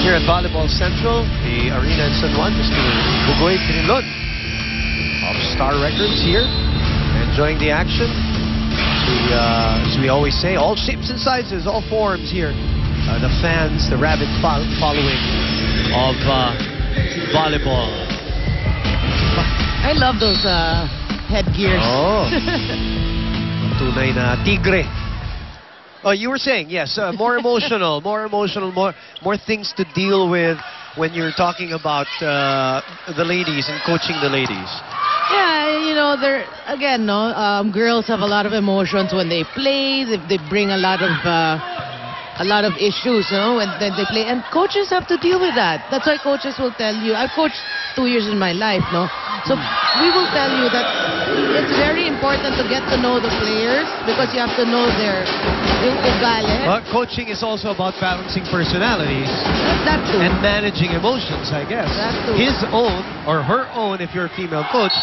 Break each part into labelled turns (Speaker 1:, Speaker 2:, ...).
Speaker 1: Here at Volleyball Central, the arena in San Juan, Mr. Bugoy Trinlon of Star Records here, enjoying the action. As we always say, all shapes and sizes, all forms here. The fans, the rabid following of volleyball.
Speaker 2: I love those headgears.
Speaker 1: Oh, tunay na tigre. Oh, you were saying, yes, more emotional, more things to deal with when you're talking about the ladies and coaching the ladies.
Speaker 2: Yeah, you know, again, girls have a lot of emotions when they play. They bring a lot of issues, when they play, and coaches have to deal with that. That's why coaches will tell you. I've coached 2 years in my life, so we will tell you that it's very important to get to know the players because you have to know their ugali.
Speaker 1: But coaching is also about balancing personalities
Speaker 2: That too.
Speaker 1: and managing emotions, I guess.
Speaker 2: That too.
Speaker 1: His own or her own if you're a female coach,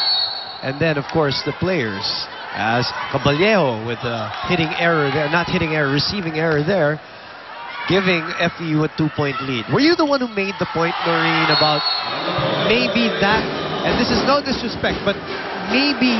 Speaker 1: and then of course the players. As Caballero with hitting error there, not hitting error, receiving error there, giving FEU a 2-point lead. Were you the one who made the point, Noreen, about maybe that, and this is no disrespect, but maybe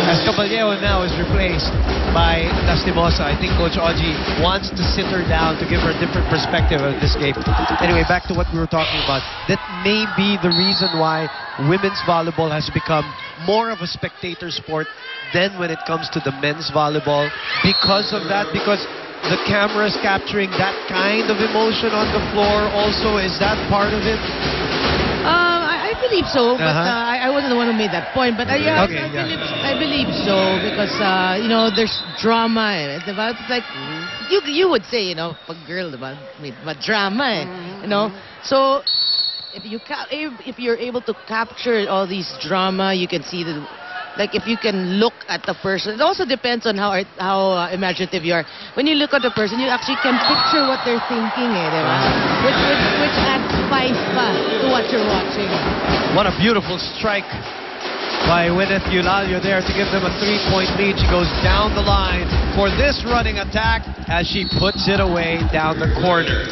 Speaker 1: as Caballero now is replaced by Lastimosa, I think Coach Ogie wants to sit her down to give her a different perspective of this game. Anyway, back to what we were talking about. That may be the reason why women's volleyball has become more of a spectator sport than when it comes to the men's volleyball. Because of that, because the camera is capturing that kind of emotion on the floor also. Is that part of it?
Speaker 2: I believe so, but I wasn't the one who made that point. But I believe so because there's drama in it. It's like you would say, pag girl, may drama, So if you're able to capture all these drama, you can see like if you can look at the person. It also depends on how imaginative you are. When you look at the person, you actually can picture what they're thinking, which adds spice to what you're watching.
Speaker 1: What a beautiful strike by Gwyneth Eulalia there to give them a 3-point lead. She goes down the line for this running attack as she puts it away down the corner.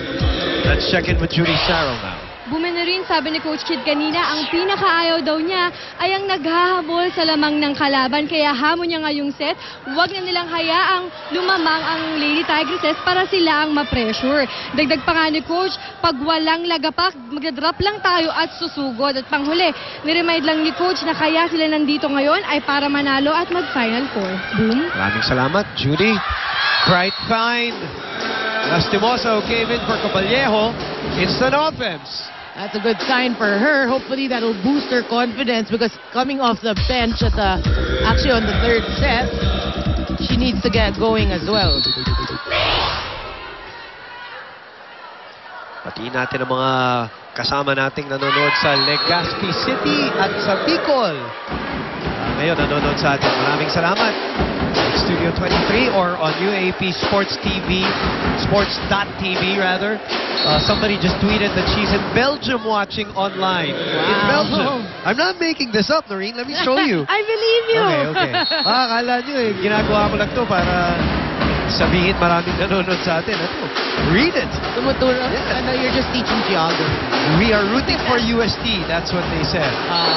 Speaker 1: Let's check in with Judy Sarrell now.
Speaker 3: Bumen na rin, sabi ni Coach Kid kanina, ang pinakaayaw daw niya ay ang naghahabol sa lamang ng kalaban. Kaya hamon niya ngayong set, huwag na nilang hayaang lumamang ang Lady Tigresses para sila ang ma-pressure. Dagdag pa nga ni Coach, pag walang lagapak, magdadrop lang tayo at susugod. At panghuli, niremind lang ni Coach na kaya sila nandito ngayon ay para manalo at mag-Final Four. Boom!
Speaker 1: Maraming salamat, Judy. Bright find. Lastimosa who came in for Caballero. Instant offense.
Speaker 2: That's a good sign for her. Hopefully that'll boost her confidence because coming off the bench actually on the third set, she needs to get going as well.
Speaker 1: Patiin natin ang mga kasama nating nanonood sa Legazpi City at sa Bicol. Ngayon nanonood sa atin. Maraming salamat. Studio 23 or on UAP Sports TV, sports.tv rather. Somebody just tweeted that she's in Belgium watching online.
Speaker 2: Wow.
Speaker 1: In Belgium. I'm not making this up, Noreen. Let me show you.
Speaker 2: I believe you.
Speaker 1: Okay. Akala nyo ginagawa ko lang to para sabihin maraming nanonood sa atin. Read it.
Speaker 2: Tumuturo. Yeah. I know you're just teaching geography.
Speaker 1: We are rooting for UST. That's what they said.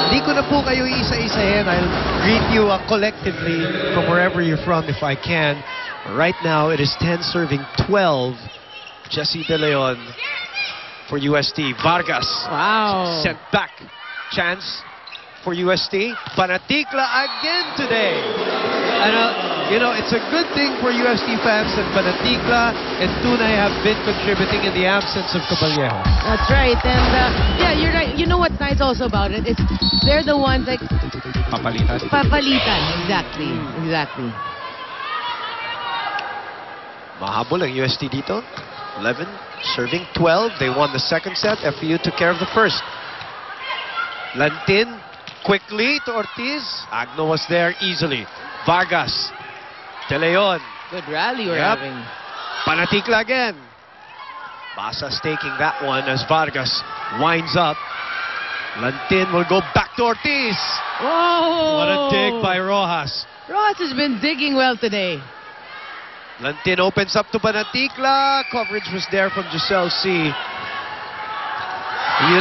Speaker 1: Hindi ko na po kayo isa-isahin. I'll greet you collectively from wherever you're from if I can. Right now, it is 10 serving 12. Jessie De Leon for UST. Vargas.
Speaker 2: Wow.
Speaker 1: Sent back. Chance for UST. Panatikla again today. And, it's a good thing for UST fans that Panatikla and Tunay have been contributing in the absence of Caballero.
Speaker 2: That's right. And, yeah, you're right. You know what's nice also about it? It's they're the ones like...
Speaker 1: Papalitan.
Speaker 2: Exactly.
Speaker 1: Mahabol ang UST dito. 11, serving 12. They won the second set. FEU took care of the first. Lantin, quickly to Ortiz. Agno was there easily. Vargas. De Leon.
Speaker 2: Good rally we're having.
Speaker 1: Panatikla again. Basas taking that one as Vargas winds up. Lantin will go back to Ortiz.
Speaker 2: Whoa!
Speaker 1: What a dig by Rojas.
Speaker 2: Rojas has been digging well today.
Speaker 1: Lantin opens up to Banaticla. Coverage was there from Giselle C. Yun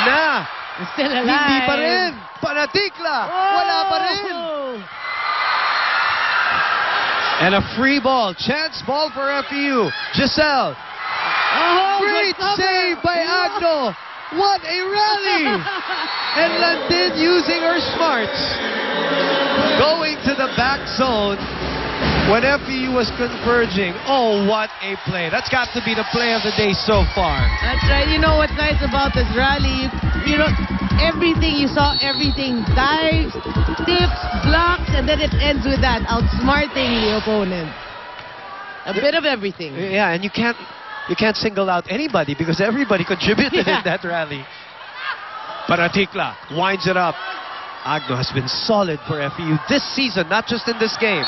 Speaker 1: na.
Speaker 2: Still alive.
Speaker 1: Hindi pa rin. Banaticla. Wala pa rin. And a free ball. Chance ball for FEU. Giselle. Great save by Agno. What a rally. And Lantin using her smarts. Going to the back zone when FEU was converging. Oh, what a play. That's got to be the play of the day so far.
Speaker 2: That's right. You know what's nice about this rally? You know, everything, you saw everything. Dives, tips, blocks, and then it ends with that. Outsmarting the opponent. A bit of everything.
Speaker 1: Yeah, and you can't single out anybody because everybody contributed in that rally. Banaticla winds it up. Agno has been solid for FEU this season, not just in this game.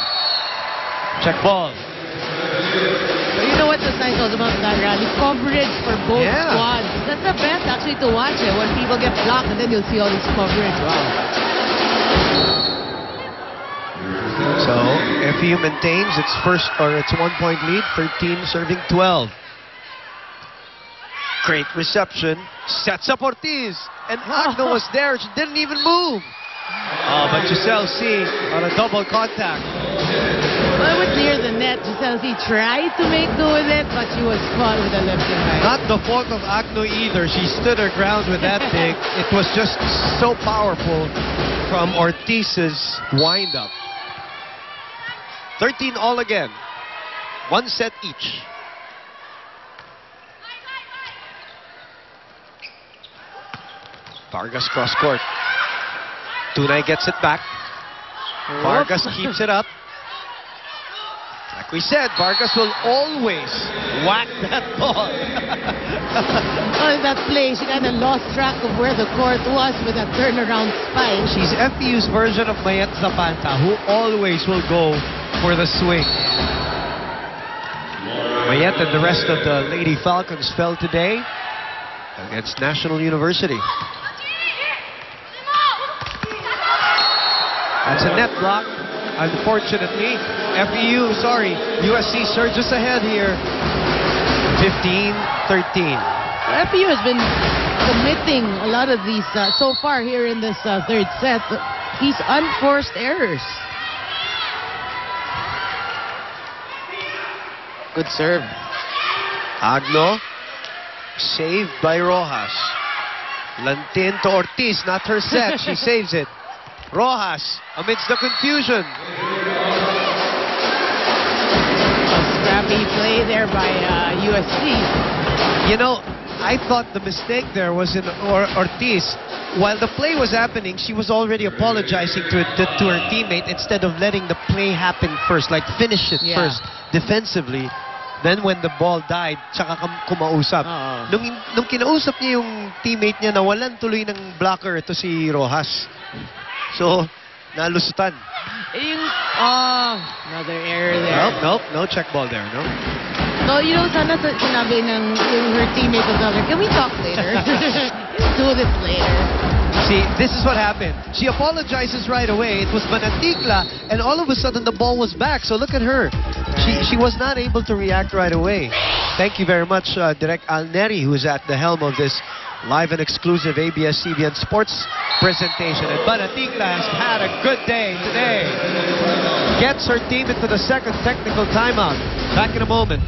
Speaker 1: Check ball.
Speaker 2: But you know what was nice also about that rally? Coverage for both squads. That's the best actually to watch it when people get blocked and then you'll see all this coverage. Wow.
Speaker 1: So FEU maintains its first or its 1-point lead, 13 serving 12. Great reception. Sets up Ortiz. And Agno was there. She didn't even move. Oh, but Giselle C on a double contact.
Speaker 2: Well, it was near the net. Giselle C tried to make do with it, but she was caught with a left and right.
Speaker 1: Not the fault of Agno either. She stood her ground with that pick. It was just so powerful from Ortiz's wind-up. 13 all again. 1 set each. Vargas cross court. Tunay gets it back. Vargas keeps it up. Like we said, Vargas will always whack that ball.
Speaker 2: Oh, that play, she kind of lost track of where the court was with that turnaround spike.
Speaker 1: She's FEU's version of Mayet Zapanta, who always will go for the swing. Mayet and the rest of the Lady Falcons fell today against National University. That's a net block. Unfortunately, USC surges ahead here. 15-13.
Speaker 2: FEU has been committing a lot of these so far here in this third set. These unforced errors. Good serve.
Speaker 1: Agno, saved by Rojas. Lantin to Ortiz, not her set. She saves it. Rojas, amidst the confusion.
Speaker 2: A scrappy play there by USC.
Speaker 1: You know, I thought the mistake there was in Ortiz. While the play was happening, she was already apologizing to her teammate instead of letting the play happen first, like finish it first defensively. Then when the ball died, tsaka kumausap. Nung kinausap niya yung teammate niya, nawalan tuloy ng blocker ito si Rojas. So, nalusutan.
Speaker 2: Another error there.
Speaker 1: Nope, no check ball there, no?
Speaker 2: No, you know, sana sinabi ng her teammate was like, can we talk later? Let's do this later.
Speaker 1: See, this is what happened. She apologizes right away. It was Banaticla, and all of a sudden the ball was back. So look at her. She was not able to react right away. Thank you very much, Direk Alneri, who is at the helm of this live and exclusive ABS-CBN Sports presentation. And Banaticla has had a good day today. Gets her team into the second technical timeout. Back in a moment.